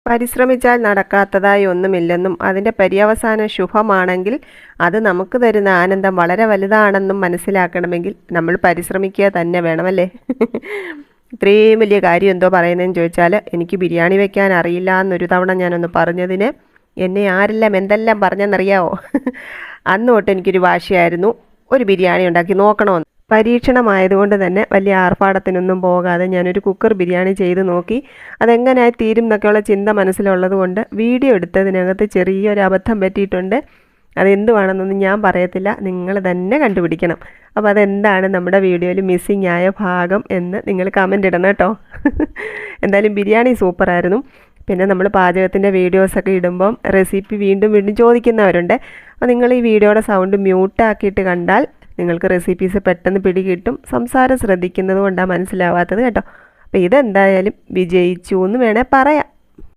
പരിശ്രമിച്ചാൽ നടക്കാത്തതായി ഒന്നുമില്ലെന്നും അതിൻ്റെ പര്യവസാനം ശുഭമാണെങ്കിൽ അത് നമുക്ക് തരുന്ന ആനന്ദം വളരെ വലുതാണെന്നും മനസ്സിലാക്കണമെങ്കിൽ നമ്മൾ പരിശ്രമിക്കുക തന്നെ വേണമല്ലേ. ഇത്രയും വലിയ കാര്യം എന്തോ പറയുന്നതെന്ന് ചോദിച്ചാൽ, എനിക്ക് ബിരിയാണി വെക്കാൻ അറിയില്ല എന്നൊരു തവണ ഞാനൊന്ന് പറഞ്ഞതിന് എന്നെ ആരെല്ലാം എന്തെല്ലാം പറഞ്ഞെന്നറിയാവോ. അന്ന് തൊട്ട് എനിക്കൊരു വാശിയായിരുന്നു ഒരു ബിരിയാണി ഉണ്ടാക്കി നോക്കണമെന്ന്. പരീക്ഷണമായതുകൊണ്ട് തന്നെ വലിയ ആർഭാടത്തിനൊന്നും പോകാതെ ഞാനൊരു കുക്കർ ബിരിയാണി ചെയ്ത് നോക്കി. അതെങ്ങനെയായി തീരും എന്നൊക്കെയുള്ള ചിന്ത മനസ്സിലുള്ളത് കൊണ്ട് വീഡിയോ എടുത്തതിനകത്ത് ചെറിയൊരു അബദ്ധം പറ്റിയിട്ടുണ്ട്. അതെന്തുവാണെന്നൊന്നും ഞാൻ പറയത്തില്ല, നിങ്ങൾ തന്നെ കണ്ടുപിടിക്കണം. അപ്പോൾ അതെന്താണ് നമ്മുടെ വീഡിയോയിൽ മിസ്സിങ് ആയ ഭാഗം എന്ന് നിങ്ങൾ കമൻ്റ് ഇടണം കേട്ടോ. എന്തായാലും ബിരിയാണി സൂപ്പറായിരുന്നു. പിന്നെ നമ്മൾ പാചകത്തിൻ്റെ വീഡിയോസൊക്കെ ഇടുമ്പം റെസിപ്പി വീണ്ടും വീണ്ടും ചോദിക്കുന്നവരുണ്ട്. അപ്പോൾ നിങ്ങൾ ഈ വീഡിയോയുടെ സൗണ്ട് മ്യൂട്ടാക്കിയിട്ട് കണ്ടാൽ നിങ്ങൾക്ക് റെസിപ്പീസ് പെട്ടെന്ന് പിടികിട്ടും. സംസാരം ശ്രദ്ധിക്കുന്നത് കൊണ്ടാണ് മനസ്സിലാവാത്തത് കേട്ടോ. അപ്പോൾ ഇതെന്തായാലും വിജയിച്ചു എന്ന് വേണേൽ പറയാം.